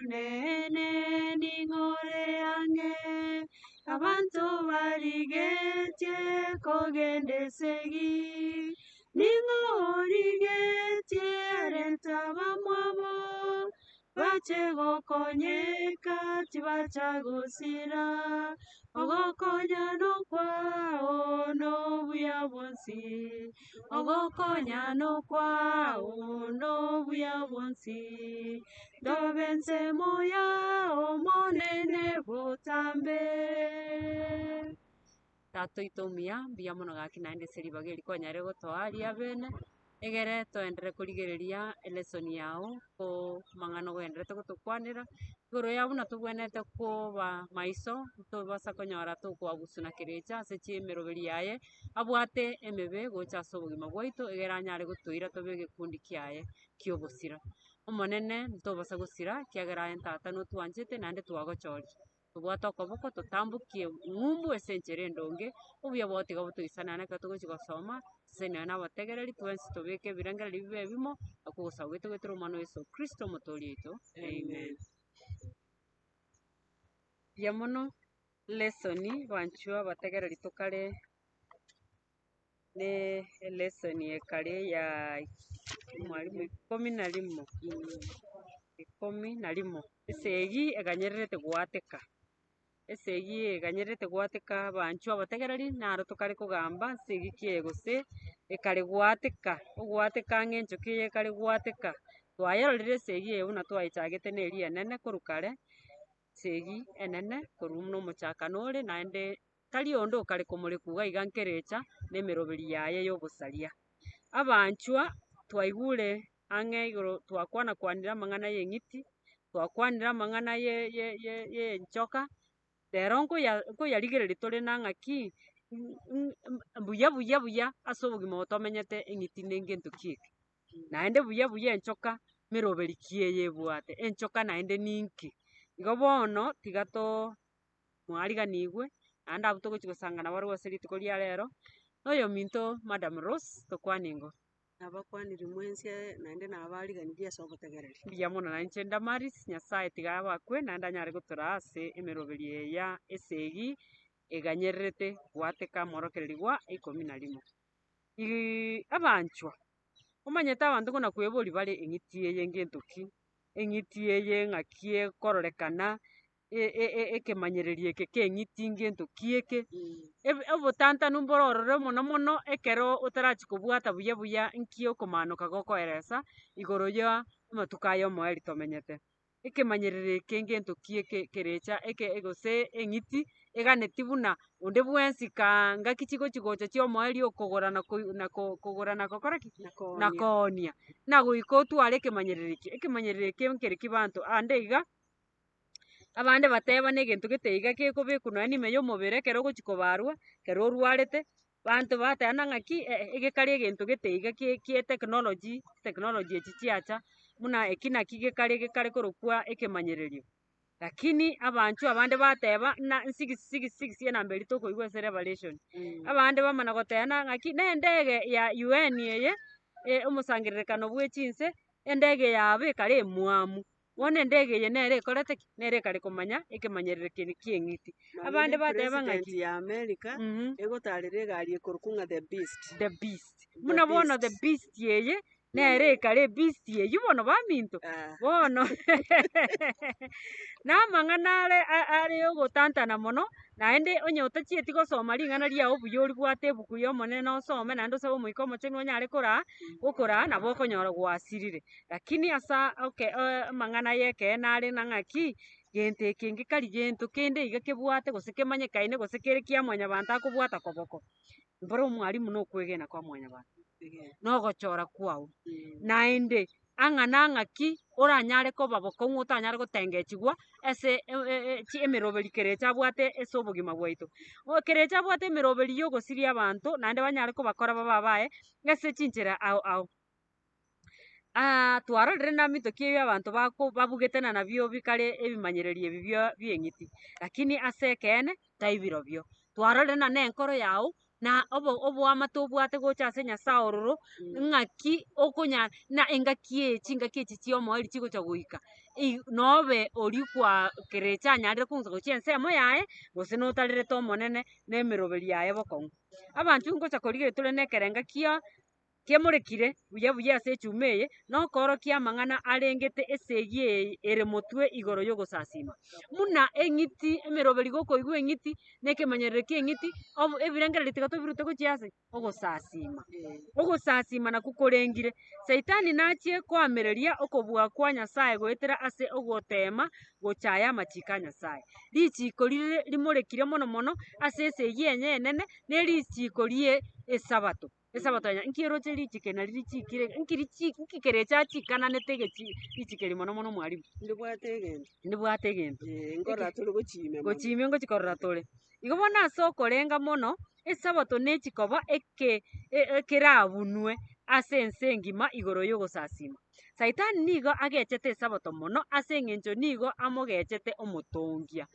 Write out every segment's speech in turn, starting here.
nene ning'ore ang'e abantu barigetie kogenda esegi ning'origetie renta bamwabo bache gokonyeka tibacha gosira ogokonyano kwao n'obuya bwonsi ogokonyano kwao n'obuya bwonsi dobense moya omonene botambe tato itomia mbuya mono gaki naende seribageri konyare gotoaria bene egere toendere korigereria elesoni yao ko mang'ana goenderete gotokwanera igoro ya buna tobwenete koba maiso tobasa konyora tokoabusuna kerecha ase chiemeroberi yaye abwate emebe gocha ase obogima bwaito egere anyare gotoira tobe egekundi kiaye kia obosira omonene ntobasa gosira kiagera aye ntata notwanchete naende twagochoria tobwate okoboko totambokie ng'umbu ase enchera endonge obuya bogotiga botoisanane ekero togochi gosoma ase neo nabotegereri twensi tobeke ebirengereri bibe ebimo ako ogosaba goetogotera omwana wa Yeso Kristo omotooria oito amen. Buya mono lesoni banchwa abategereri tokare ne elesoni ekare ya mwalimu 11 11 esegi eganyererete gwateka esegi eganyererete gwateka banchwa abategereri naro tokare kogamba nsegi kieye gose ekare gwateka ogwateka ang'e enchoka eye ekare gwateka twayerorire esegi eye buna twaichagete na eria enene korwa kare esegi enene korwa buna omochakano ore naende tari onde okare komorekwa iga iga nkerecha na emeroberi yaye ya obosaria abanchwa twaigure ang'e igoro twakwanakwanire amang'ana ya eng'iti twakwanire amang'ana ya enchoka rero nkoyarigereria tore na ng'aki buya buya buya ase obogima obo tomenyete eng'iti na egento kieke naende buya buya enchoka meroberi ki eye ebwate enchoka naende ninki igo bono tiga mwariganigwe naende abwo togochi gosangana barabwo ase rituko ria rero na oyominto Madam Rose tokwane ingo nabakwaniri mwensie naende nabariganirie ase obotegereri buya mono na inche Damaris Nyasaye tiga abakwe naende anyare gotora ase emeroberi eya esegi eganyererete gwateka mworokereri gwa 11 abanchwa omanyete abanto ngona kweboria bare eng'iti eye ngento ki eng'iti eye ng'aki ekororekana ekemanyereri eke kia eng'iti ngento kieke obotantanu mboro ororo mono mono ekero otarachi kobwata buya buya nki okomanoka gokoeresa igoro ya amatuko aya omoeri tomenyete ekemanyereri eke ngento kieke kerecha gose eng'iti eganeti buna onde bwensi ngaki chigochi gocha chia omoeri okogora kogora na gokora ki na koonia na goika otware ekemanyereri eki ekemanyereri eke nkeri ki banto ande iga abande bateba na egento gete iga gekobekwa nonye na ime ya omobere ekero ogochi kobarwa ekero orwarete banto bateba na ng'aki egekare egento gete iga kia technology echi chiacha buna eki naki gekare korokwa ekemanyererio lakini abanchwa abande bateba na nsigisi enamba eria tokoigwa ase Revelation abande bamana goteba na ng'aki na endege ya UN eye omosangererekano bwa echinse endege yabo ekare emwamu bono endege eye nere ekorete ki nere ekare komanya ekemanyerere kia eng'iti abande bateba ng'aki ya America egotarera egari ekorokwa ng'a the beast buna bono the beast eye nere ekare beast eywo bono baminto bono na amang'ana are ogotantana mono naende onye otachieti gosoma ring'ana riao buya oribwate ebuku ya omonene osome naende osabe omoika omochenu onyare gokoraa nabo okonyora gwasirire lakini asa amang'ana ya ekeene are na ng'aki gento eke ngekari gento kende iga kebwate gose kemanyekaine gose kere kia mwanyabanto akobwata koboko mboro omwarimu na okwegena kwa mwanyabanto nogochora kwago naende ang'ana ng'aki oranyare koba bokong'u otanyare gotengechiwa ase emeroberi kerecha abwate ase obogima bwaito kerecha abwate emeroberi ya ogosiria abanto naende banyare kobakora babe abae ase chinchera ao twarorire na mitoki eyo abanto babugete nabio bikare ebimanyereri ebi bia eng'iti lakini ase ekeene taibirobio twarorire na enkoro yao na obwamate obwate gocha ase Nyasaye ororo ng'aki okonya na engaki echi chiomoeri chigocha goika nobe ori kwa kerecha anyarire kunsa gochia ensemo yaye gose notarerete omonene na emeroberi yaye bokong'u. Abanchu ngocha korigereria tore na ekerenga kiamorekire buya ase echuma eye nokorokia amang'ana arengete ase eyio ere motwe igoro ya ogosasima muna eng'iti emeroberi gokoigwa eng'iti na ekemanyerero kia eng'iti ebirengereri tiga tobirute gochia ase ogosasima nakwo korengire. Saitani nachie koamereria okobua kwa Nyasaye goetera ase ogotema gochaya amachiko a Nyasaye. Richiko rire rimorekire mono mono ase esegi enye enene na erichiko rie esabato nki eroche richike nari richikire nki kerecha chikananete richikeri mono mono mwarimu ndibwate egento ngorora tore gochimia ngochikorora tore igo bono ase okorenga mono esabato nechikoba ekerabunwe ase ense engima igoro ya ogosasima. Saitani nigo agechete esabato mono ase eng'encho nigo amogechete omotongia.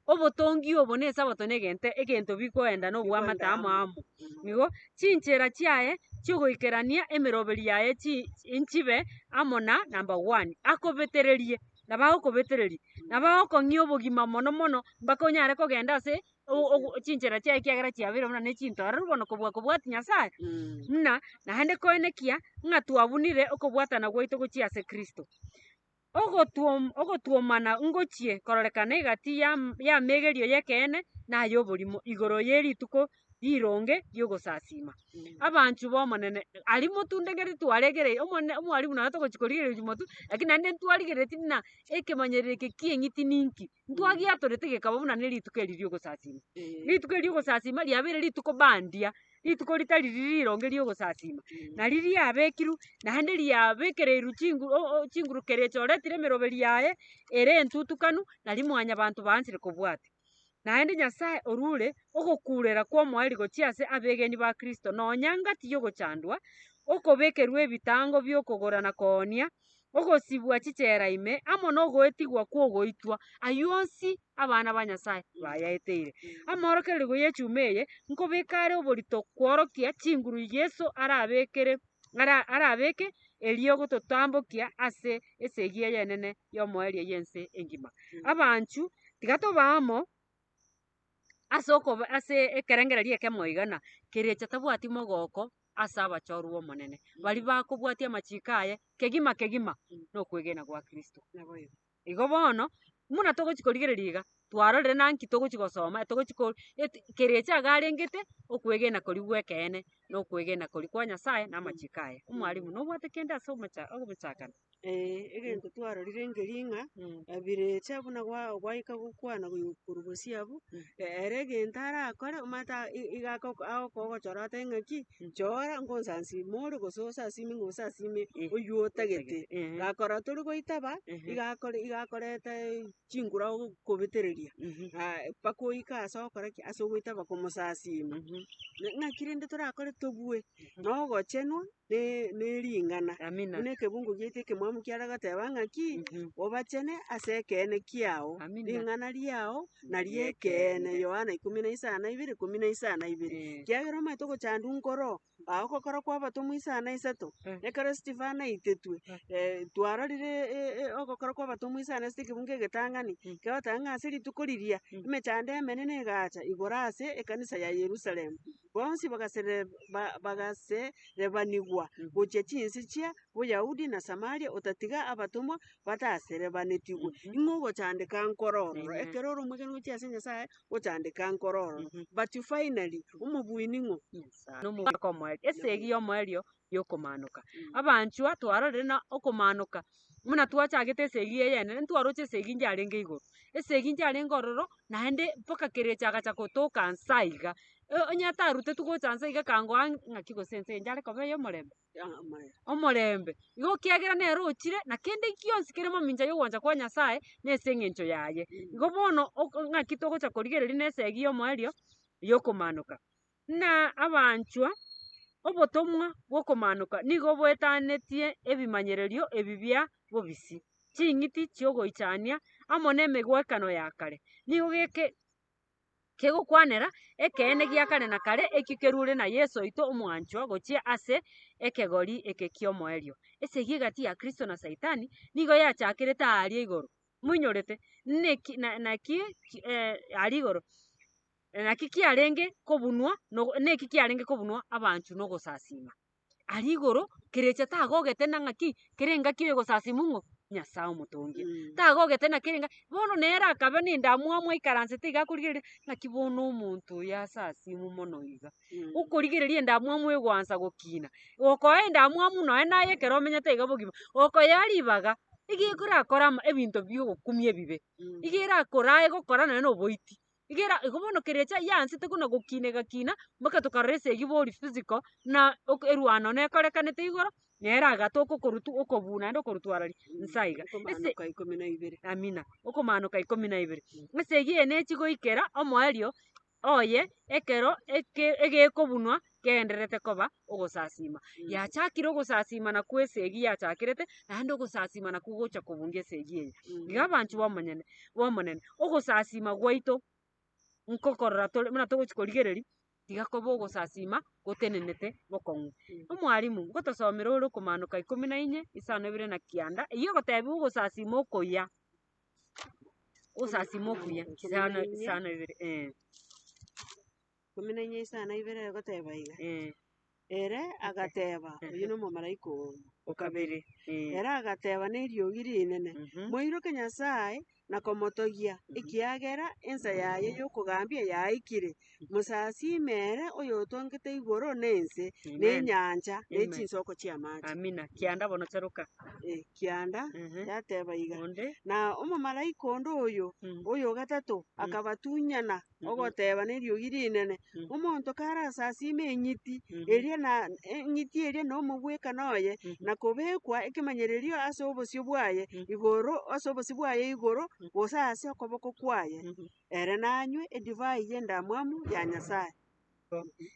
Obotongia obo na esabato na egento bikoenda na obwamate amo igo chinchera chiaye chiogoikerania emeroberi yaye nchibe amo na number 1 akobetererie nabagokobetereria nabagokong'ia obogima mono mono mpaka onyare kogenda ase chinchera chiaye kiagera chiabeire buna na echintorero bono kobwati Nyasaye muna naende koenekia ng'a twabunire okobwatana gwaito gochia ase Kristo ogotuomana ngochie kororekana egati ya megerio ya ekeene na ya oborimo igoro ya erituko rironge ria ogosasima. Abanchu bomonene ari motunde ngeri twaregereire omwarimu naye togochi korigereria motu lakini naende ntwarigeretie buna ekemanyerero eke kia eng'iti ninki ntwagiatorete gekaba buna na erituko eri ria ogosasima. Rituko eri ria ogosasima riabeire rituko bandia rituko ritari rironge ria ogosasima nari riabekirwu naende riabekereirwu chinguru kerecha oretire emeroberi yaye ere entutukanu nari mwanya banto baanchire kobwati naende Nyasaye orure ogokurera kwa omoeri gochia ase abegeni ba Kristo nonya ngati ya ogochandwa okobekerwa ebitango bia okogora na koonia ogosibwa chichera ime amo na ogoetigwa kwa ogoitwa aywo onsi abana ba Nyasaye bayaeteire. Amorokereri ya echuma eye nkobeka are oborito kworokia chinguru Yeso arabeke erio ogototambokia ase esegi eye enene ya omoeri eye ense engima. Abanchu tiga toba amo ase ekerengereri ekemo igana kerecha tabwati mogoko ase abachorwa omonene bari bakobwatia amachiko aye kegima na okwegena gwa Kristo. Igo bono muna togochi korigereria iga twarorire naki togochi gosoma kerecha iga arengete okwegena kori gwa ekeene na okwegena kori kwa Nyasaye na amachiko aye. Omwarimu nobwate kende ase ogochakana? Egento twarorire engeri ng'a birecha buna gwaika gokwana korwa bosiabu ere egento arakore omanyete iga agokogochora ate ng'aki chora ngonsansime ore gose osasime ng'a osasime oywo otagete gakorora tori goitaba iga akoreta chinguru agokobetereria mpaka oika ase ogokora ki ase ogoitaba komosasima ng'aki rende torakore tobue na ogochenwa na ering'ana buna ekebungo giaito ekemwamu kiara goteba ng'aki obachene ase ekeene kiao ring'ana riao nari ekeene Yohana 10:12 kiagera omanyete ogochandwa nkoro agokokora kwa abatomwa 3 ekero Stefano aitetwe twarorire ogokora kwa abatomwa 3 ekebungo egetang'ani kegoteba ng'a ase rituko riria emechando emenene egacha igoro ase ekanisa ya Yerusalemu bonsi bagaserebanigwa gochia chinsi chia Boyahudi na Samaria otatiga abatomwa bataserebanetigwe ing'o ogochandeka nkoro ororo ekero ore omogeni gochia ase Nyasaye ochandeka nkoro ororo but finally omobuini ng'o esegi ya omoerio ya okomaanoka. Abanchu twarorire na okomaanoka muna twachagete esegi eye enene ntwaroche esegi nchiarenge igoro esegi nchiarenge ororo naende mpaka kerecha agacha gotoka nsa iga onye tarutetwe gocha nsa iga kangoa ng'aki gose ense eye nchare koba ya omorembe igo kiagera nerochire na kende gionsi kere momincha ya ogwancha kwa Nyasaye na ase eng'encho yaye. Igo bono ng'aki togocha korigereria na esegi ya omoerio ya okomaanoka na abanchwa obotomwa bwa okomaanoka nigo boetanetie ebimanyererio ebibia bobisi ching'iti chia ogoichania amo na emegwekano ya kare nigo kegokwanera ekene gia kare na kare ekikerure na Yesu oito omwanchwa gochia ase ekegori eke kiomoerio ase gigati ya Kristo na Saitani nigo yachakirete aria igoro muinyorete neki naki ari igoro naki kiarenge kobunwa neki kiarenge kobunwa abanchu no gosasima ari igoro kerecha tagogete na ng'aki kerenga kiyo gosasimungo Nyasaye omotongi tagogete na kerenga bono nera akabe nindamwamwa ikaransete igakurigereria ng'aki bono omonto yasasimu mono iga okorigereria endamwamu egwansa gokina okoa endamwamu noe naye ekero omenyete iga bogima okoya ribaga iga ekorakora ebinto biogokumia ebibe iga erakora egokora nonya na oboiti igo bono kerecha yansete buna gokina egakina mpaka tokarora ase egi bori physical na erwano nekorekanete igoro nera agata okobuna naende okorutwarari nsaiga amina okomanuka 12 ase egi ene echigoikera omoerio oye ekero egekobunwa kegendererete koba ogosasima yachakire ogosasima nakwo ase egi yachakirete naende ogosasima nakwo gocha kobungia ase egi eye iga abanchu bomonene ogosasima gwaito nkokorora buna togochi korigereria tiga koba ogosasima gotenenete bokong'u omwarimu ngotosomera ore okomanuka 14 2 na 9 eywo ogotebiwa ogosasima okoya ogosasima okuya 2 14:2 egoteba iga ere agateba oyo na omomalaika okabere ere agateba na eriogi rinene moiroke Nyasaye na komotogia ekiagera ensa yaye yokogambia yaikire mosasime ere oyo otongete igoro na ense na enyanja na echinsoko chia amache amina kianda bono cheruka kianda yateba iga na omomalaika onde oyo gatato akabatunyana ogoteba na eriogi rinene omonto karasasime enyiti eria na enyiti eria na omobweka noye na kobekwa ekemanyererio ase obosio bwaye igoro ase obosio bwaye igoro gose ase okoboko kwaye ere nanywe edivai ya endamwamu ya Nyasaye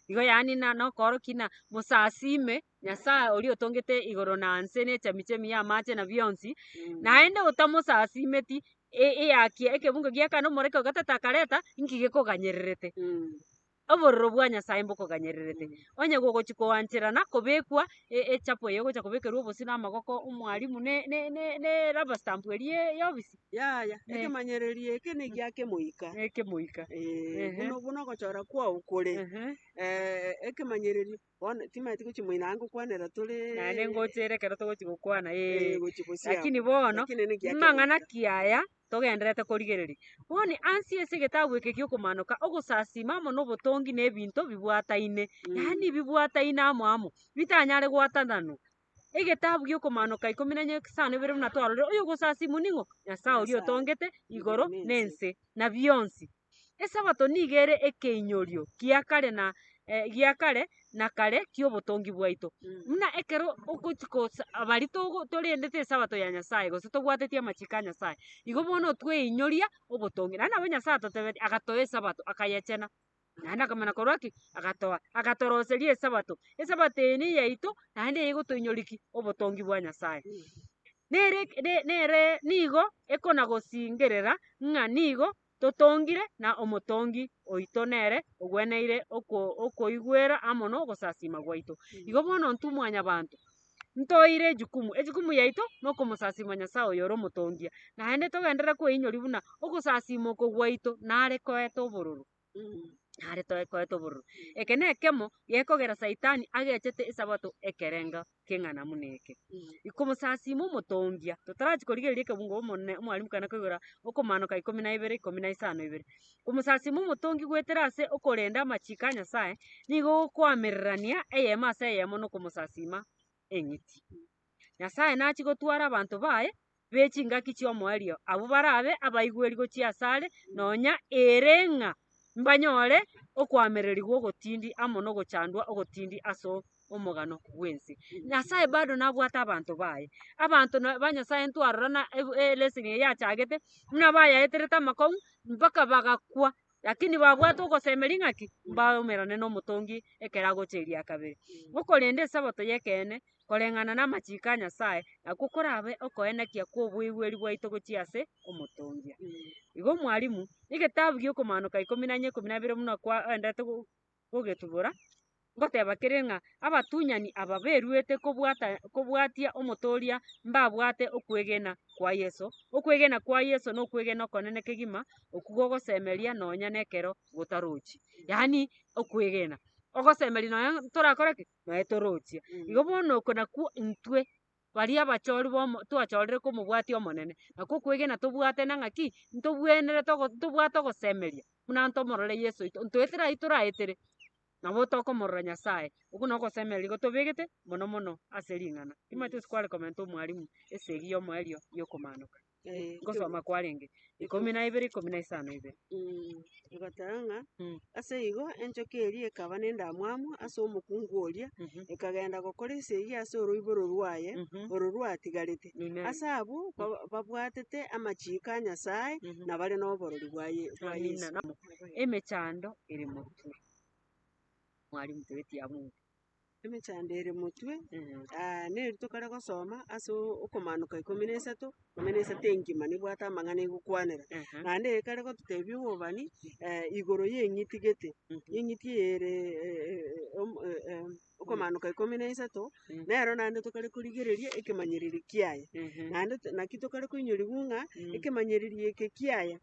igo yani nokoroki na mosasime Nyasaye oria otongete igoro na nse na echemichemi ya amache na bionsi naende otamosasimeti eyakia ekebungo giakana omoreka ogatata akareta inki gekoganyererete obororo bwa Nyasaye mbokoganyererete onye gogochi koancherana kobekwa echapo eye gocha kobekerwa obosi na amagoko omwarimu ne rubber stamp erie ya obisi yaya ekemanyererio eke negiake moika buno ogochora kwao kore ekemanyererio bono timaeti gochi moina ngokwanera tore naende ngochere kero togochi gokwana lakini bono mang'ana kiaya togenderete korigereria bono ansi ase egetabu eke giokomanuka ogosasima amo na obotongi na ebinto bibwataine yaani bibwataine amo bitanyare gwatananwa egetabu giokomanuka 12 buna twarorire oyo ogosasimu ning'o Nyasaye oria otongete igoro na ense na bionsi esabato niga ere ekeinyorio gia kare na kare kia obotongi bwaito muna ekero ogochikosa abari torendete esabato ya Nyasaye gose tobwatetie amachiko a Nyasaye igo bono tweinyoria obotongi naende nabo Nyasaye atotebetie agatoa esabato akayechena naende akamana korwa ki agatoroseria esabato eni yaito naende eigotoinyorikia obotongi bwa Nyasaye nere nigo ekona gosingerera ng'a nigo totongire na omotongi oito nere ogweneire okoigwera amo na ogosasima gwaito igo bono intwe mwanyabanto ntoire ejukumu yaito na okomosasima Nyasaye oyo ore omotongia naende togenderere kweinyori buna ogosasima oko gwaito nare koeta obororo nare koeta obororo eke na ekemo gekogera Saitani agechete esabato ekerenga keng'ana muna eke ikomosasima omotongia totarachi korigereria ekebungo omwarimu kana koigora okomanuka 12:2 komosasima omotongi gwetera ase okorenda amachiko a Nyasaye nigo okwamererania eyemo ase eyemo na okomosasima eng'iti Nyasaye nachi gotwara abanto baye bechingaki chia omoerio abwo barabe abaigweri gochia asare nonya ere ng'a mbanyore okwamereri gwa ogotindi amo na ogochandwa ogotindi ase omogano bwensi Nyasaye bado nabwate abanto baye abanto ba Nyasaye ntwarora na leseni yachagete muna bayaeterete amakong'u mpaka bagakwa lakini babwate ogosemeria ng'aki baomerane na omotongi ekero agocha eria kabere okorenda esabato ya ekene koreng'ana na amachiko a Nyasaye nakwo korabe okoenekia kwa obwaigweri bwaito gochia ase omotongia. Igo mwarimu egetabu gia okomanuka 12 buna kwaendete gogetubora ngoteba kere ng'a abatunyani aba beruete kobwatia omotoria mbabwate okwegena kwa Yeso. Okwegena kwa Yeso na okwegena okonene kegima okwo gogosemeria nonya na ekero gotarochi. Yaani okwegena ogosemeria nonya torakora ki nonya torochia. Igo bono oko nakwo intwe baria abachori twachorire komobwatia omonene nakwo okwegena tobwate na ng'aki ntobwenerete tobwate ogosemeria buna ntomorore Yeso oito ntoetera aye toraetere nabo tokomorora Nyasaye. Okwo na ogosemeria igo tobegete mono mono ase ring'ana. Timaeti kware komenta omwarimu ase eyio omoerio ya okomanuka. Ngosoma kwarenge 12 15. Egoteba ng'a ase igo enchoka eria ekaba na endamwamu ase omokungu oria ekagenda gokora esegi ase oroiboro rwaye oro rwatigarete. Ase abwo babwatete amachiko a Nyasaye na bare na oborori bwa Yeso. Emechando ere motwe mwarimu tebeti abunge emechando ere motwe neri tokare gosoma ase okomanuka 13 engima nibwate amang'ana egokwanera naende ekare gototebia obobani igoro ya eng'iti gete eng'iti ere okomanuka 13 nero naende tokare korigereria ekemanyereri kiaye naende naki tokare koinyoriwa ng'a ekemanyereri eke kiaye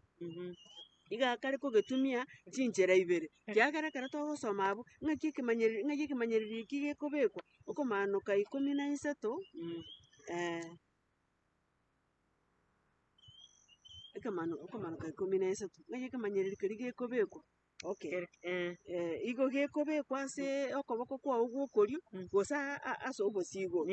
iga akare kogetumia chinchera ibere kiagera ekero togosoma abwo ng'aki ekemanyereri eki gekobekwa okomanuka 13 okomanuka 13 ng'aki ekemanyereri keria gekobekwa igo gekobekwa ase okoboko kwago gwokorio gose ase obosigoro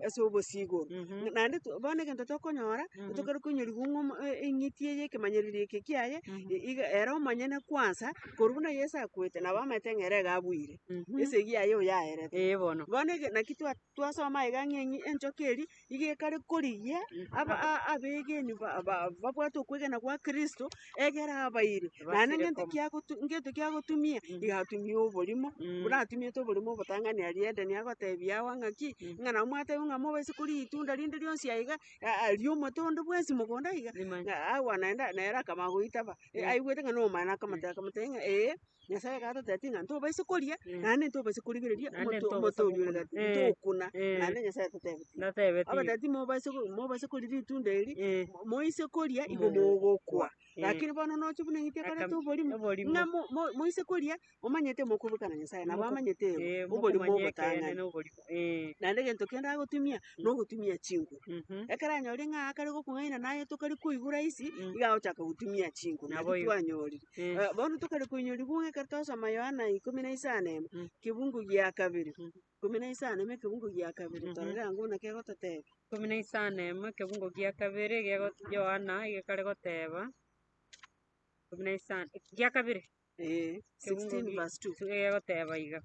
ase obosigoro naende bono egento tokonyora tokare koinyoriwa ng'a eng'iti eye ekemanyereri eke kiaye iga ere omonyene kwansa korwa buna Yeso akoete nabo amaete ng'a ere iga abwire esegi yaye igo yaerete bono naki twasoma iga ng'a enchoka eria iga ekare korigia abegeni babwate okwegena gwa Kristo egere abaire naende ngento kiagotumia iga atumia oborimo buna atumiete oborimo obotang'ani aria Edeni agotebia ago ng'aki ng'a nabo mwatebia ng'a mobaise koria itunda rinde rionsi aiga ria omote onde bwensi mogondo iga agwa naende nere akama goitaba aigwete ng'a na omwana akamotebia ng'a Nyasaye iga atotebeti ng'a ntobaise koria naende ntobaise korigereria omote oria ore ntokuna naende Nyasaye totebeti abatebeti mobaise koria ritunda eri moise koria igo mogokwa lakini bono nochi buna eng'iti ekorete oborimo ng'a moise koria omanyete mokobekana Nyasaye nabo amanyete oborimo obotang'ani naende egento kende agotumia nogotumia chinguru ekero anyorire ng'a akare gokong'aina naye tokare koigwa rahisi iga agochaka gotumia chinguru naki twanyorire bono tokare koinyoriwa ng'a ekero twasoma Yohana 15 kebungo gia 2 15 kebungo gia 2 torore ango buna kegototebia 15 kebungo gia 2 Yohana igekare goteba 15 gia 2 16 verse 2 gegoteba iga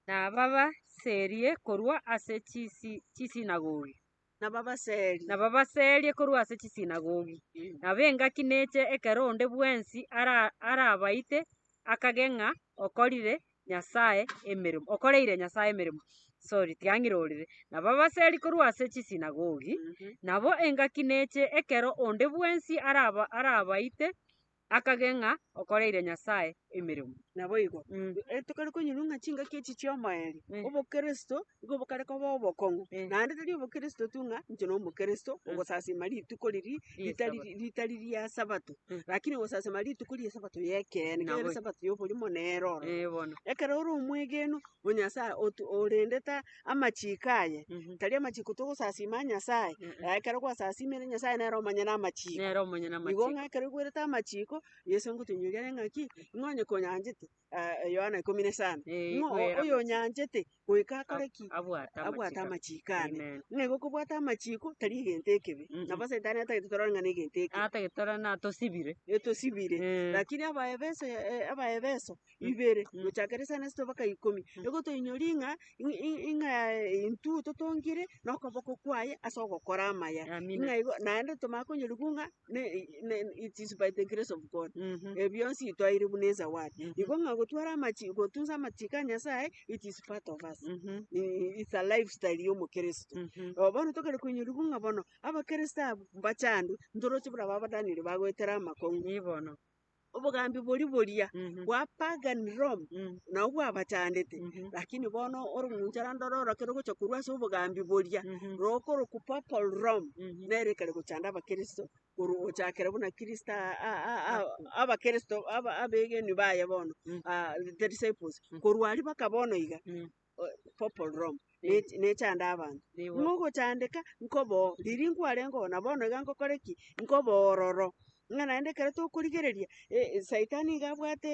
nababaserie korwa ase chisinagogi nababaserie korwa ase chisinagogi nabo engaki neche ekero onde bwensi arabaite akageng'a okoreire Nyasaye emeremo tiang'irorire nababaserie korwa ase chisinagogi nabo engaki neche ekero onde bwensi arabaite akageng'a okoreire Nyasaye emeremo nabo igo tokare koinyoriwa ng'a chingaki echi chia omoerio obokristo igo bokare koba obokong'u naende tari obokristo tu ng'a inche na omokristo ogosasima rituko riria ritari ria sabato lakini ogosasima rituko ria esabato ya ekeene kegere esabato ya oborimo nero ororo ekero ore omwegenu o Nyasaye orendete amachiko aye tari amachiko togosasima a Nyasaye ekero gwasasimire Nyasaye nere omonyene amachiko igo ng'a ekero oigwerete amachiko Yeso ngotoinyoriria are ng'aki ng'a onye konyanchete Yohana 15. Kwera Oyo nyanjete goika akore ki abwata abwata amachikane Amen. ng'ego kobwata amachiko tari egento ekebe nabo saitani atagete torora ng'a na egento eke Atagetora na tosibire. etosibire lakini abaefeso 2 gochakera sana sito mpaka 10 ego toinyori ng'a intu totongire na okoboko kwaye ase ogokora amaya Amina. ng'a igo naende tomakonyoriwu ng'a it is by the grace of God bionsi itwaire buna ezawadi igo ng'a gotwara gotunza amachiko a Nyasaye it is part of us it's a lifestyle ya omokristo bono tokere koinyoriwu ng'a bono abakristo abo mbachandu ntoroche buna babadanire bagoetera amakong'u Ibono. obogambi boria bwa pagan Rome nabo bwabachandete lakini bono orong'unchara ndororo kero gocha korwa ase obogambi boria rokoroku papal Rome nere kare gochanda abakristo gochakera buna kristo abakristo abegeni baye bono the disciples korwa aria mpaka bono iga papal Rome nechanda abanto ng'ogochandeka nkobo riria nkwarenga na bono iga nkokore ki nkobororo ng'a naende kero tokorigereria saitani iga abwate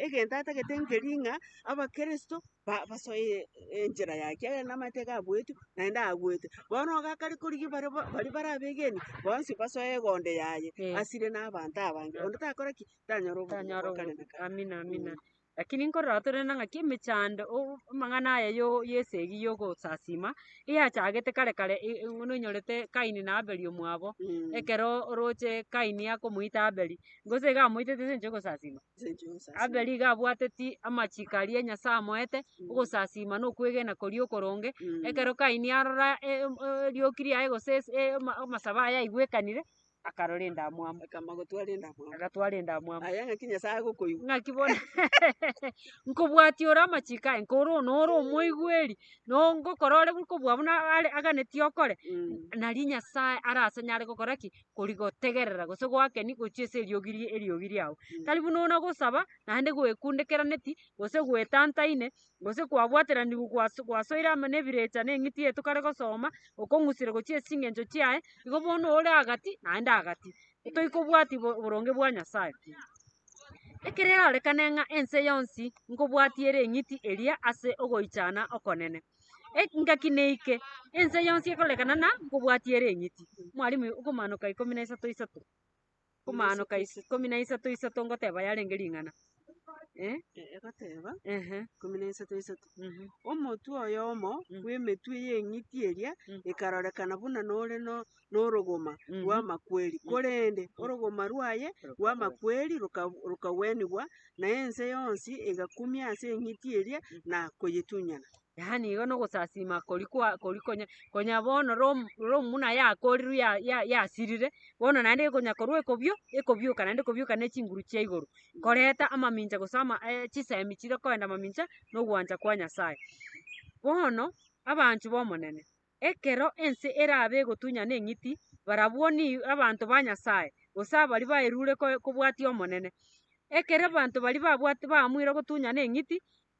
egento atagete nkeri ng'a abakristo basoe enchera yake kiagera na amateka abwetu naende agwete bono iga kare korigia bari abegeni bonsi basoe egonde yaye asire na abanto abange onde takora ki tanyora Amina. Lakini nkorora torenda ng'a emechando amang'ana aya yesegi yogosasima yachagete kare noinyorete Kaini na Abeli omwabo ekero oroche Kaini akomoita Abeli gose iga amoitete ase engencho ya ogosasima Abeli iga abwateti amachiko aria Nyasaye amoete ogosasima na okwegena koria okoronge ekero Kaini arora erioki riaye gose amasabo aya aigwekanire akarora endamwamu agatwara endamwamu aya ng'aki Nyasaye agokoigwa ng'aki bono nkobwati ore amachiko aye nkoro nore omoigweri ngokora ore kobua buna aganeti okore nari Nyasaye arase nyare gokora ki korigotegerera gose gwakeni gochia ase eriogi riao tari buna ona gosaba naende gwekundekeraneti gose gwetantaine gose kwabwateraniwu gwasoire amo na ebirecha na eng'iti yaito kare gosoma okong'usire gochia ase chingencho chiaye igo bono ore agati naende agati toikobwati boronge bwa Nyasaye ekero erorekane ng'a ense yonsi nkobwati ere eng'iti eria ase ogoichana okonene ngaki neike ense yonsi ekororekana na nkobwati ere eng'iti mwarimu okomaanoka 13 komaanoka 13 ngoteba yarenge ring'ana egoteba 13 omotwe oyomo bwa emetwe ya eng'iti eria ekarorekana buna nore norogoma rwa amakweri korende orogoma rwaye rwa amakweri rokagwenigwa na ense yonsi egakumia ase eng'iti eria na koyetunyana yaani igo nogosasima konya bono Rome buna yakoriru yasirire bono naende ekonya korwa ekobiuka naende kobiuka na chinguru chia igoro koreta amamincha gose chisemi chire koenda mamincha na ogwancha kwa Nyasaye bono abanchu bomonene ekero ense erabe egotunyana eng'iti barabwo ni abanto ba Nyasaye gose abari baerure kobwatia omonene ekero abanto bari babwate baamwire gotunyana eng'iti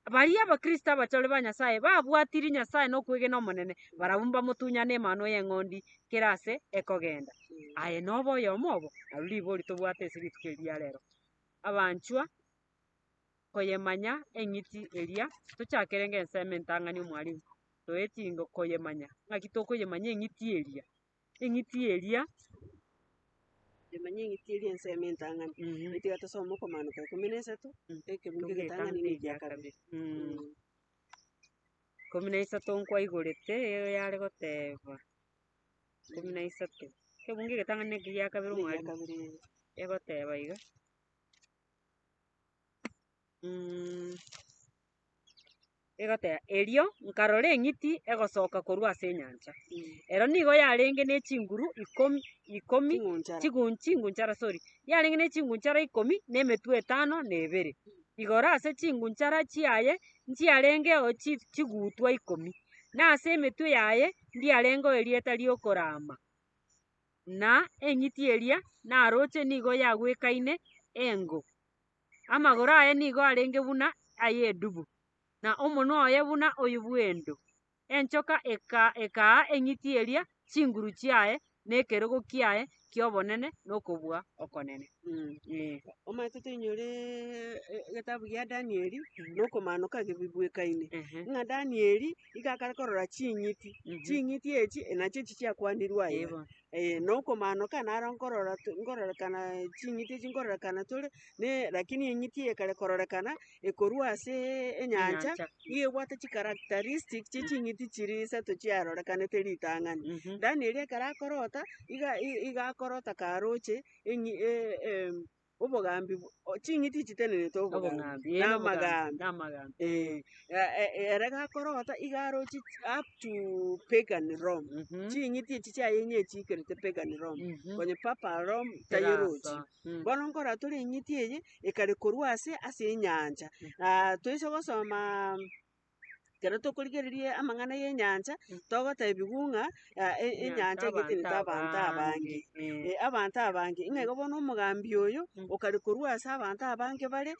baria abakristo abachore ba Nyasaye babwatiri Nyasaye na okwegena omonene barabwo mbamotunyana emano ya eng'ondi kera ase ekogenda aye nobo oyomo obo naru ribori tobwate ase rituko eria rero abanchwa koyemanya eng'iti eria tochakere nge ensemo entang'ani omwarimu toetingo koyemanya ng'aki tokoyemanya eng'iti eria emanya eng'iti eria ensemo entang'ani etiga tosome okomaanoka 13 ekebungo egetang'ani na egia kabere 13 nkwaigorete yare goteba 13 ekebungo egetang'ani na egia kabere omwarimu egoteba iga egoteba erio nkarora eng'iti egosoka korwa ase enyancha ero nigo yarenge na echinguru 10 chingunchara yarenge na echingunchara 10 na emetwe 5 na 2 igoro ase chingunchara chiaye nchiarenge chigutwa 10 na ase emetwe yaye ndiarenge erieta riokorama na eng'iti eria naroche nigo yagwekaine engo amagoro aye nigo arenge buna aye edubu na omonwa oye buna oyo bwendo enchoka ekaa eng'iti eria chinguru chiaye na ekerogo kiaye kia obonene nokobua okonene. Omaete toinyore egetabu gia Danieli nokomanuka gebibwekaine ng'a Danieli igakara korora ching'iti ching'iti echi nacho echi chiakwanirwe aye nokomanuka naro nkororekana ching'iti echi nkororekana tore lakini eng'iti ekare kororekana ekorwa ase enyancha iga ebwate chicharacteristic chia ching'iti chiri isato chiarorekanete ritang'ani. Danieli ekero akorota iga akorota karoche obogambi ching'iti ichi tenenete obogambi na amagambi ere gakorota iga arochi up to pagan Rome ching'iti echi chiayenye chiikerete pagan Rome onye Papa Rome tayerochi bono nkora tore eng'iti eye ekare korwa ase enyancha toise gosoma kero tokorigereria amang'ana ya enyancha togotebiwa ng'a enyancha egetenete abanto abange abanto abange ng'a igo bono omogambi oyo okare korwa ase abanto abange bare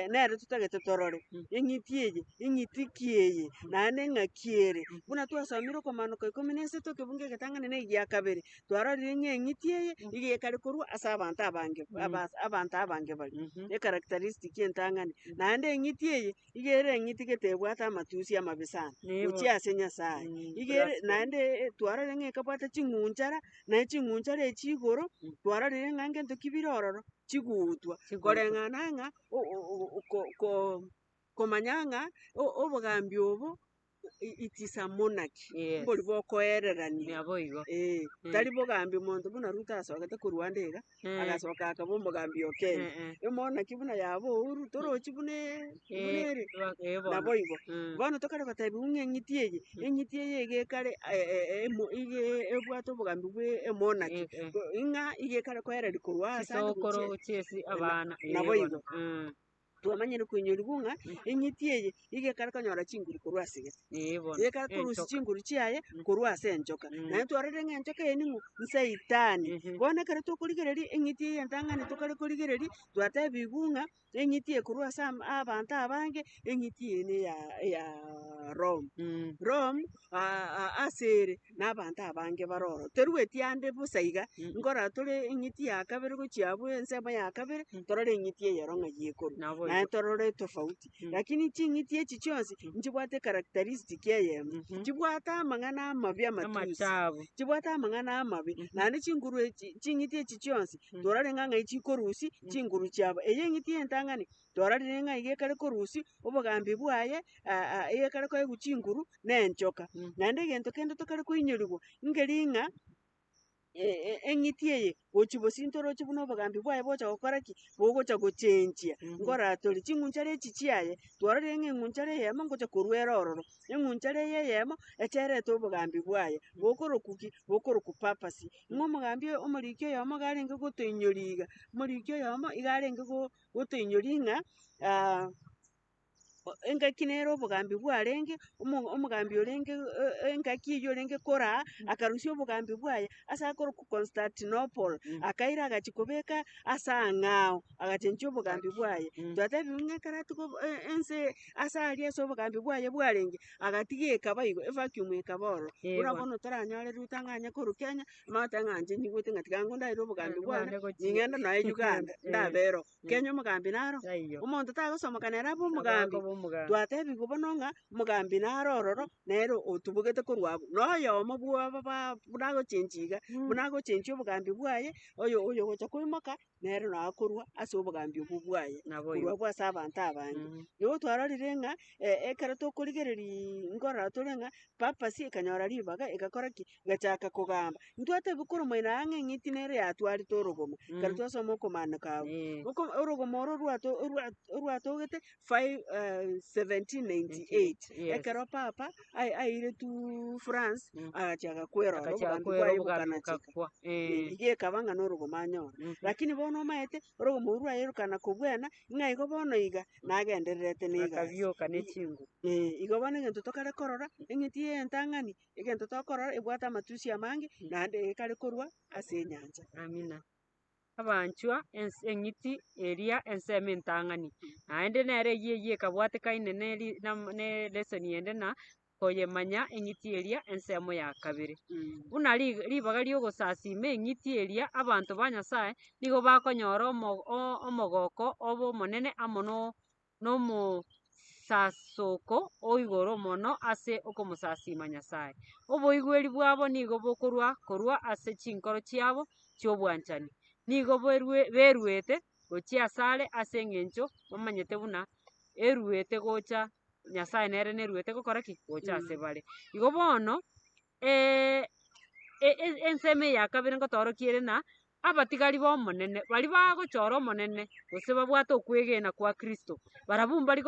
nere totagete torore eng'iti eye eng'iti ki eye naende ng'aki ere buna twasomire okomanuka 17 ekebungo egetang'ani na egia kabere twarorire ng'a eng'iti eye iga ekare korwa ase abanto abange abanto abange bare echaracteristic entang'ani naende eng'iti eye iga ere eng'iti getebwate amatusi amabe sana gochia ase Nyasaye iga ere naende twarorire ng'a ekebwate ching'unchara na eching'unchara echi igoro twarorire ng'a gento ki bire ororo chigutwa koreng'ana ng'a komanya ng'a obogambi obo it is a monarchy mbori bokoererania tari bogambi monto buna Ruto asogete korwa ande iga agasoka akaba omogambi o Kenya emonarchy buna yaba Uhuru torochi buna ere nabo igo bono tokare gotebiwa ng'a eng'iti eye iga ekare iga ebwate obogambi bwa emonarchy ng'a iga ekare koereria korwa ase nabo igo twamanyire koinyoriwa ng'a eng'iti eye iga ekare konyora chinguru korwa ase gete ekare korusia chinguru chiaye korwa ase enchoka naende twarorire ng'a enchoka eye ning'o nsaitani bono ekero tokorigereria eng'iti eye entang'ani tokare korigereria twatebiwa ng'a eng'iti eye korwa ase abanto abange eng'iti eye na eya Rome ase ere na abanto abange bare ororo terugeti ande bosa iga nkora tore eng'iti ya kabere gochia abwo ensemo ya kabere torore eng'iti eye ero ng'a yekorwa naende torore tofauti lakini ching'iti echi chionsi nchibwate characteristic eyemo chibwate amang'ana amabe amatusi chibwate amang'ana amabe naende chinguru echi ching'iti echi chionsi torore ng'a chikorusia chinguru chiabo eye eng'iti entang'ani twarorire ng'a iga ekare korusia obogambi bwaye iga ekare koewa chinguru na enchoka naende egento kende tokare koinyoriwa ngeri ng'a eng'iti eye gochi bosio ntorochi buna obogambi bwaye bocha gokora ki bogocha gochenchia nkora tori ching'unchara echi chiaye twarorire ng'a eng'unchara eyemo ngocha korwa ere ororo eng'unchara eye eyemo echerete obogambi bwaye gokoroku ki gokoroku papasi ng'a omogambi omoriki oyomo garenge gotoinyoria iga omoriki oyomo iga arenge gotoinyoria ng'a engaki nere obogambi bwarenge omogambi orenge engaki eye orenge koraa akarusia obogambi bwaye ase akoroku Constantinople akaira agachia kobeka ase ang'ao agachenchia obogambi bwaye twatebiwa ng'a ekero ense ase aria ase obogambi bwaye bwarenge agatiga ekaba igo evacuum ekaba ororo buna bono toranyore Ruto ng'anye korwa Kenya amagoteba ng'a inche nyigwete ng'a tiga ngo ndaire obogambi bwane ning'ende nonye Uganda ndabera Kenya omogambi naro omonto tagosomokana ere abe omogambi twatebiwa bono ng'a omogambi naro ororo nere otubogete korwa abwo na oyomo bwaba buna agochenchia iga buna agochenchia obogambi bwaye oyo ogocha koimoka nere noo akorwa ase obogambi obwo bwaye korwa abwo ase abanto abange igo twarorire ng'a ekero tokorigereria nkorora tore ng'a papasi ekanyora ribaga egakora ki egachaka kogamba ntwatebiwa koromoina ang'e eng'iti nere yatwarete orogomo kare twasoma okomanuka abwo orogomo oro rwatogete 1798 ekero papa aire tu France agachia agakwera ororo obogambi bwaye bokanacheka iga ekaba ng'a na orogomo anyora lakini bono omaete orogomo orwo rwayerekana kobwena ng'a igo bono iga nagendererete na egasi igo bono egento tokare korora eng'iti eye entang'ani egento tokorora ebwate amatusi amange naende ekare korwa ase enyancha. Abanchwa eng'iti eria ensemo entang'ani naende nere eywo ekabwatekaine ne lesson ende na koyemanya eng'iti eria ensemo ya kabere. Buna ribaga riogosasima eng'iti eria abanto ba Nyasaye nigo bakonyora omogoko obo omonene amo na omosasoko o igoro mono ase okomosasima Nyasaye. Oboigweri bwabo nigo korwa ase chinkoro chiabo chia obwanchani. Nigo beruete gochia asare ase eng'encho bamanyete buna eruete gocha Nyasaye nere neruete gokora ki? Gocha ase bare. Igo bono ensemo ya kabere nkotorokia ere na abatigari ba omonene bari bagochora omonene gose babwate okwegena kwa Kristo barabwo mbari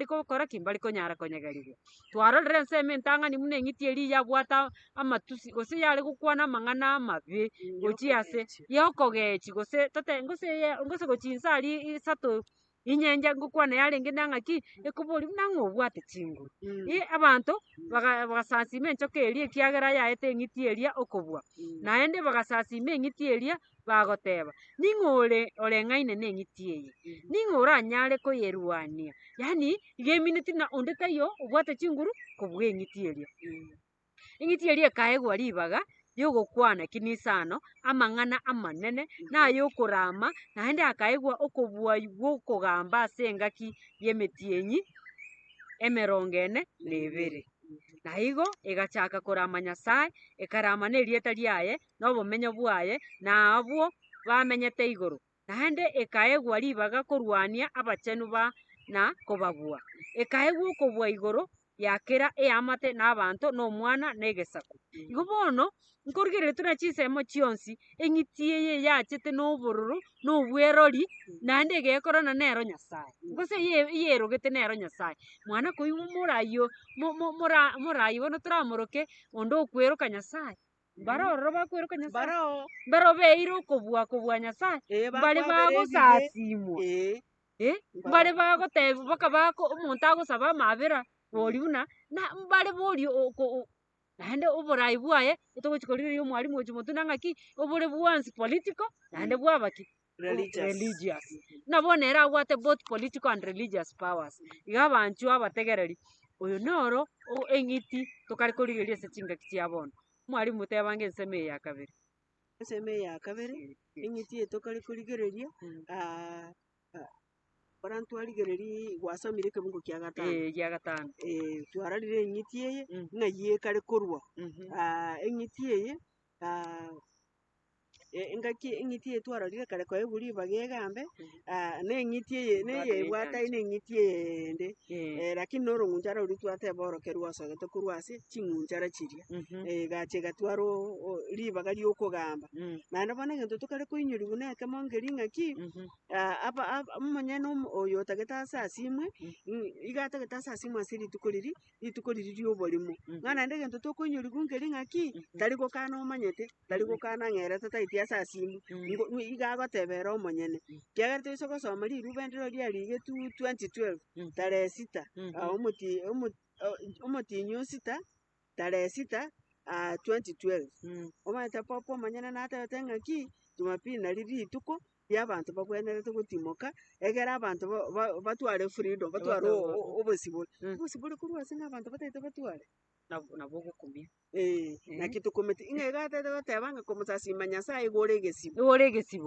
gokora ki? Mbari konyara konyegerigwa. Twarorire ensemo entang'ani buna eng'iti eria yabwata amatusi gose yare gokwana amang'ana amabe gochia ase ya okogechi gose ngose gochia nsa isato inyenja ngokwana yarenge nang'aki ekoboria buna ng'o obwate chinguru. Abanto bagasasima enchoka eria ekiagera yaete eng'iti eria okobua. Naende bagasasima eng'iti eria bagoteba ning'o oreng'aine na eng'iti eye, ning'o oranyare koyerwania. Yaani iga emineti na onde taiyo obwate chinguru kobua eng'iti eria. Eng'iti eria ekaegwa ribaga riogokwana kinisano amang'ana amanene na ayokorama naende akaegwa okobua gwokogamba ase engaki ya emetienyi 42. Na igo egachaka korama Nyasaye ekarama na erieta riaye na obomenyo bwaye na abwo bamenyete igoro. Naende ekaegwa ribaga korwania abachenu na kobabua. Ekaegwa okobua igoro yakera eamate na abanto na omwana na egesaku. Igo bono nkorigereri tuna chinsemo chionsi eng'iti eye yachete na obororo na obwerori naende egekorana nero Nyasaye. Gose yerogete nero Nyasaye. Mwana koigwa morai bono toramoroke onde okweroka Nyasaye. Mbare ororo bakweroka Nyasaye. Mbare obeire okobua Nyasaye. Mbare bagosasimwa. Mbare bagoteba mpaka omonto agosaba amabera bori buna na mbare bori naende oborai bwaye otogochi korigereria omwarimu ochi motwe ng'aki obore bwansi political naende bwabaki religious. Na bono ere abwate both political and religious powers. Iga abanchu abategereri oyo noro eng'iti tokare korigereria ase chingaki chia bono. Omwarimu tebange ensemo eye ya kabere. Ensemo eye ya kabere eng'iti eye tokare korigereria bara ntwarigereria gwasomire ekebungo kia gatano. Gia gatano. Twarorire eng'iti eye ng'ai ekare korwa. Eng'iti eye eng'iti eye twarorire kare koegwa ribaga egambe na eng'iti eye nebwataine na eng'iti eyende. Lakini na orong'unchara oria twateba oroke rwasogete korwa ase ching'unchara chiria egacha egatwara ribaga riokogamba. Naende bono egento tokare koinyoriwa na ekemo ngeri ng'aki omonyene oyo otagete asasimwe iga atagete asasimwe ase rituko riri ria oborimo. Ng'a naende egento tokoinyoriwa ngeri ng'aki tari gokana omanyete tari gokana ng'erete taiti asasimwe iga agoteba ere omonyene. Kiagera toise gosoma rirubendero riarigetu 2012 tarehe 6 omotinyi 6 tarehe 6 2012. Omanyete papa omonyene natebete ng'aki Jumapili nari rituko ria abanto babwenerete gotimoka egere abanto batware freedom batware obosibore. Obosibore korwa ase ng'a abanto bataete batware nabo ogokumia. Naki tokometi ng'a iga atete goteba ng'a komosasima Nyasaye iga ore egesibo.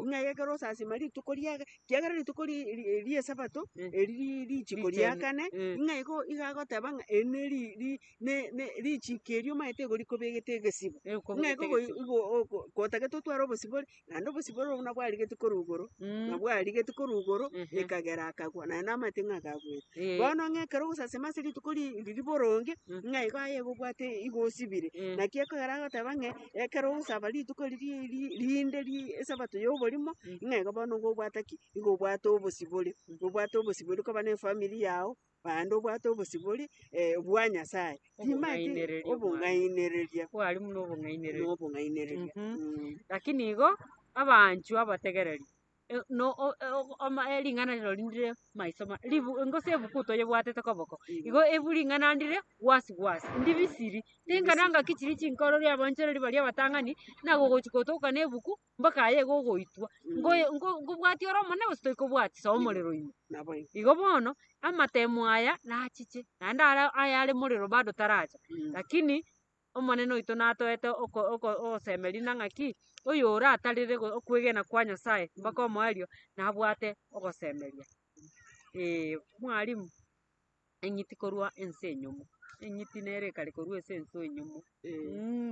Ng'a ekero osasima rituko riaga kiagera rituko ria esabato eri richiko ria kane ng'a iga agoteba ng'a eri ne richiko erio omanyete igo rikobegete egesibo. Ng'a igo kotagete otware obosibore naende obosibore obwo nabwarigeti korwa igoro nabwarigeti korwa igoro ekagera akagwa naende amanyete ng'a akagwete. Bono ng'a ekero ogosasima ase rituko riri boronge ng'a igo aye gobwate igo osibire. Naki ekogera agoteba ng'a ekero ogosaba rituko rinde esabato ya oborimo ng'a igo bono gobwata ki igo obwate obosibore. Obwate obosibore koba na efamily yao naende obwate obosibore bwa Nyasaye. Timaeti obong'ainereria. Bwarimu na obong'ainereria. Lakini Lakini igo abanchu abategereri ering'ana rindire maisoma ngose ebuku toyebwatete koboko igo eburing'ana ndire wasi ndibisiri tingananga kichiri chinkoro ria bonchereri baria batang'ani nago gochikotoka na ebuku mpaka aye gogoitwa ngobwati ore omone gose toikobwati omorero ime igo bono amatemo aya nachiche naende ayare morero bado taracha lakini omonene oito natoete ogosemeri ng'aki oyo oratarire okwegena kwa Nyasaye mpaka omoerio nabwate ogosemeria. Mwarimu eng'iti korwa ense enyomo eng'iti nere ekare korwa ase ense enyomo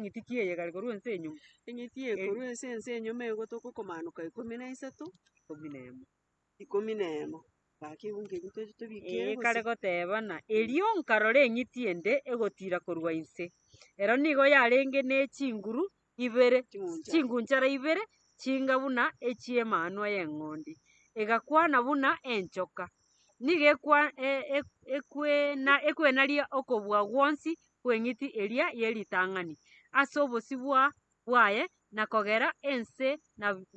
ng'iti ki eye ekare korwa ense enyomo eng'iti ekorwa ase ense enyomo igo togokomanuka 13 11 gaki igo nkeri tobikere kare gotebana erio nkarora eng'iti ende egotira korwa inse ero nigo yarenge na echinguru ibere chingunchara ibere chinga buna echia emanwa ya eng'ondi egakwana buna enchoka niga ekwenaria okobua gwonsi kwa eng'iti eria ya eritang'ani ase obosio bwaye na kogera ense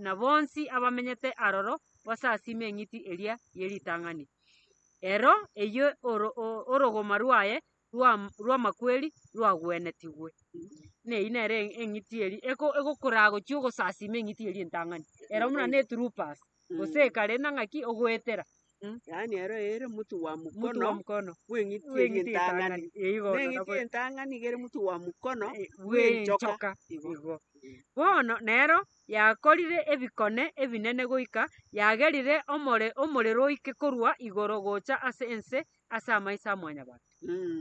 na bonsi abamenyete aroro basasime eng'iti eria ya eritang'ani ero eywo orogoma rwaye rwa amakweri rwagwenetigwe neywo nere eng'iti eri egokoraa gochia ogosasima eng'iti eria entang'ani ero buna na etroopers gose ekare ng'aki ogoetera yaani ero ere mutu wa mukono bwa eng'iti eria entang'ani na eng'iti entang'ani iga ere mutu wa mukono bwa enchoka igo bono nero yakorire ebikone ebinene goika yagerire omorero oike korwa igoro gocha ase ense ase amaiso a mwanyabanto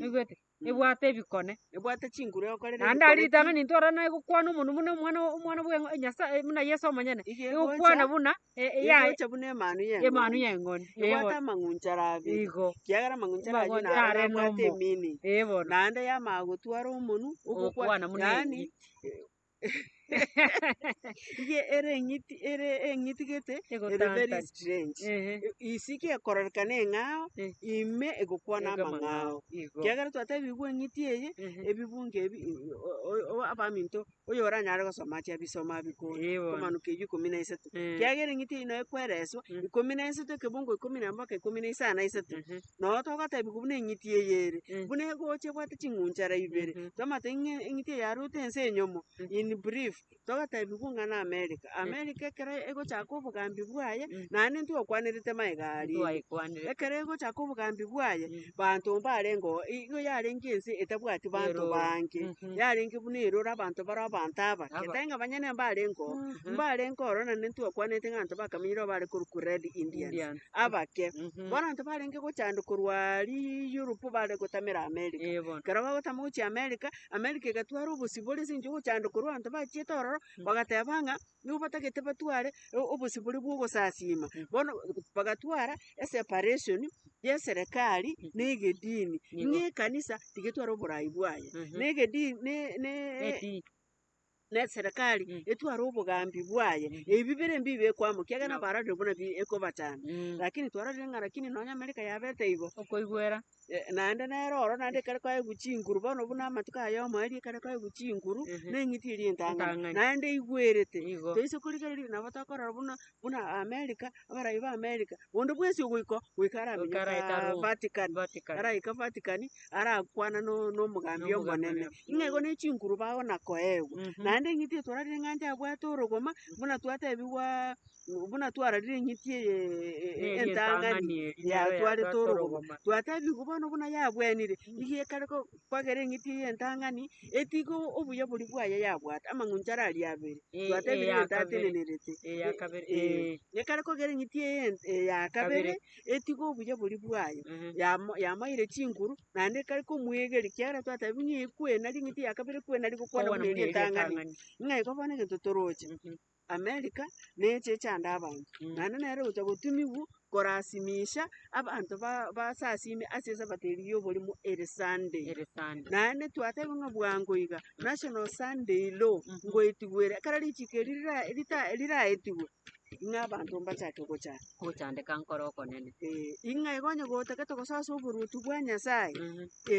oigwete ebwate ebikone ebwate chinguru egokorera naende aria ritang'ani ntwarora naye gokwana omonwe buna omwana bwa Nyasaye buna Yesu omonyene egokwana buna egocha buna emanu ya eng'ondi ebwate amang'unchara abere igo kiagera amang'unchara aywo naro nabwate emini naende yamanya gotwara omonwe ogokwana buna yaani iga ere eng'iti gete ere very strange isiki ekororekana eng'ao ime egokwana amang'ao kiagera twatebiwa eng'iti eye ebibunge ebi abaminto oyo oranyare gosoma achi abisoma abikore komanuka eywo 13 kiagera eng'iti eye no ekwereswa 13 ekebungo 10 mpaka 13 no togotebiwa buna eng'iti eye ere buna egocha ebwate ching'unchara ibere twamate eng'iti eye yarute ense enyomo in brief togotebiwa ng'ana America ekero egochaka obogambi bwaye naende ntwakwanirete maega aria ekero egochaka obogambi bwaye banto mbarengo igo yarenge ense etabwati banto bange yarenge buna erore abanto bare abanto aba getaiga banyene mbarengo oro naende ntwakwanete ng'anto bakamenyire bare korwa Red Indians abake bono nto barenge gochanda korwa Europe bare gotamera America kero bagotama gochia America egatwara obosi bore ase eng'encho gochanda korwa abanto bachiete ororo bagateba ng'a nigo batagete batware obosi bore bwa ogosasima bono bagatwara eseparation ya eserekari na egedini ng'a ekanisa tigetwara oborai bwaye na egedini na eserekari etwara obogambi bwaye ebi bire mbibe ekwamo kiagera bararire buna ekobachana lakini twarorire ng'a lakini nonya America yabete igo okoigwera naende nero oro naende ekere kwaigwa chinguru bono buna amatuko aya omoerio ekere kwaigwa chinguru na eng'iti eria entang'ani naende igwerete toise korigereria nabo tokorora buna America abarai ba America onde bwensi ogoika aramenyeka Vatican araika Vatican arakwana na omogambi omonene ng'a igo na echinguru bagona koewa naende eng'iti etwararire ng'ancho abwate orogoma buna twatebiwa buna twarorire eng'iti eye entang'ani yatwarete orogoma twatebiwa bono buna yabwenire iga ekare kwagera eng'iti eye entang'ani etiga obuya bori bwaye yabwata amang'unchara aria abere twatebire entatenenerete ekare kogera eng'iti eye ya kabere etiga obuya bori bwaye yamoire chinguru naende ekare komwegeria kiagera twatebiwa ng'a ekwenari eng'iti ya kabere ekwenari gokwana buna eria entang'ani ng'a igo bono egento toroche America neche echande abanto naende nere gocha gotumiwa korasimisha abanto basasime ase esabato eria ya oborimo ere Sunday naende twatebiwa ng'a bwango iga National Sunday Law ngoetigwere ekero richiko eri riraetigwe ng'a bantu mbachake gochana gochandeka nkoro konene ing'a igonye gotagete gosasa oboruoti bwa Nyasaye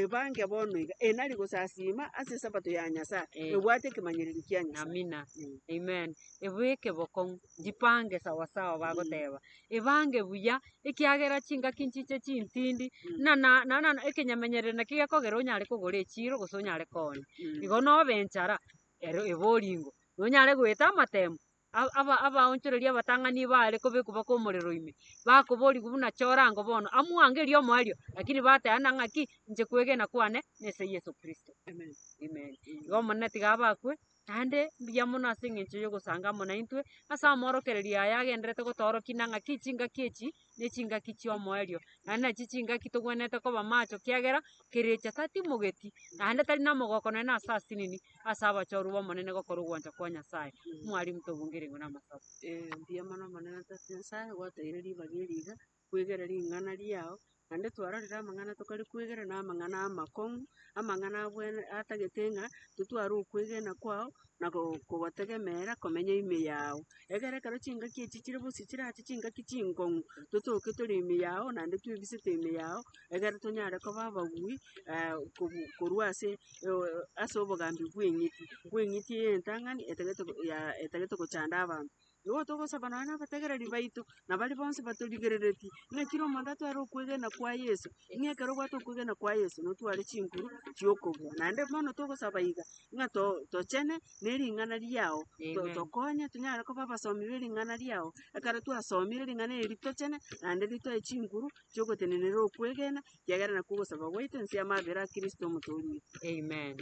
bange bono iga nari gosasima ase esabato ya Nyasaye ebwate ekemanyereri kia Nyasaye. Amina. Amen. Ebweke bokong'u jipange sawasawa bagoteba ebange buya ekiagera chingaki nchiche chintindi na ekenyamenyerere naki gekogera onyare kogora echiro gose onyare konya igo nobe enchara eboringo nonyare goeta amatemo abaonchoreria abatang'ani bare kobekwa baka omorero ime bakoboriwa buna chorango bono amwangeria omoerio lakini bateana ng'aki inche kwegena kwane nase Yesu Kristo. Amen. Igo omonene tiga abakwe naende mbuya mono ase eng'encho ya ogosanga amo naintwe ase amorokereria aya agenderete gotorokia na ng'aki chingaki echi na chingaki chia omoerio naende nachi chingaki togwenerete koba macho kiagera kerecha tatimogeti naende tari na mogoko nonye na ase asinini ase abachorwa ba omonene gokora ogwancha kwa Nyasaye. Mwarimu tobungererwa na amasabu. Mbuya mono omonene tata Nyasaye gwateire riba riariga kwegera ring'ana riao naende twarorire amang'ana tokari kwegera na amang'ana amakong'u amang'ana atagete ng'a totware okwegena kwao na kogotegemeera komenya ime yao egere ekero chingaki echi chire bosi chirache chingaki chingong'u totoke tore ime yao naende twebisete ime yao egere tonyare koba abagui korwa ase obogambi bwa eng'iti ya entang'ani etagete gochanda abanto. Igo togosaba nonye na abategereri baito nabari bonsi batorigereretie ng'a kera omonto atware okwegena kwa Yeso ng'a ekero obwate okwegena kwa Yeso notware chinguru chia okobua naende bono togosaba iga ng'a tochene na ering'ana riao tokonye tonyare koba abasomi ba ering'ana riao ekero twasomire ering'ana eri tochene naende ritoe chinguru chia ogotenenera okwegena kiagera nakwo ogosaba gwaito ense ya amabera a Kristo omotooria oito. Amen.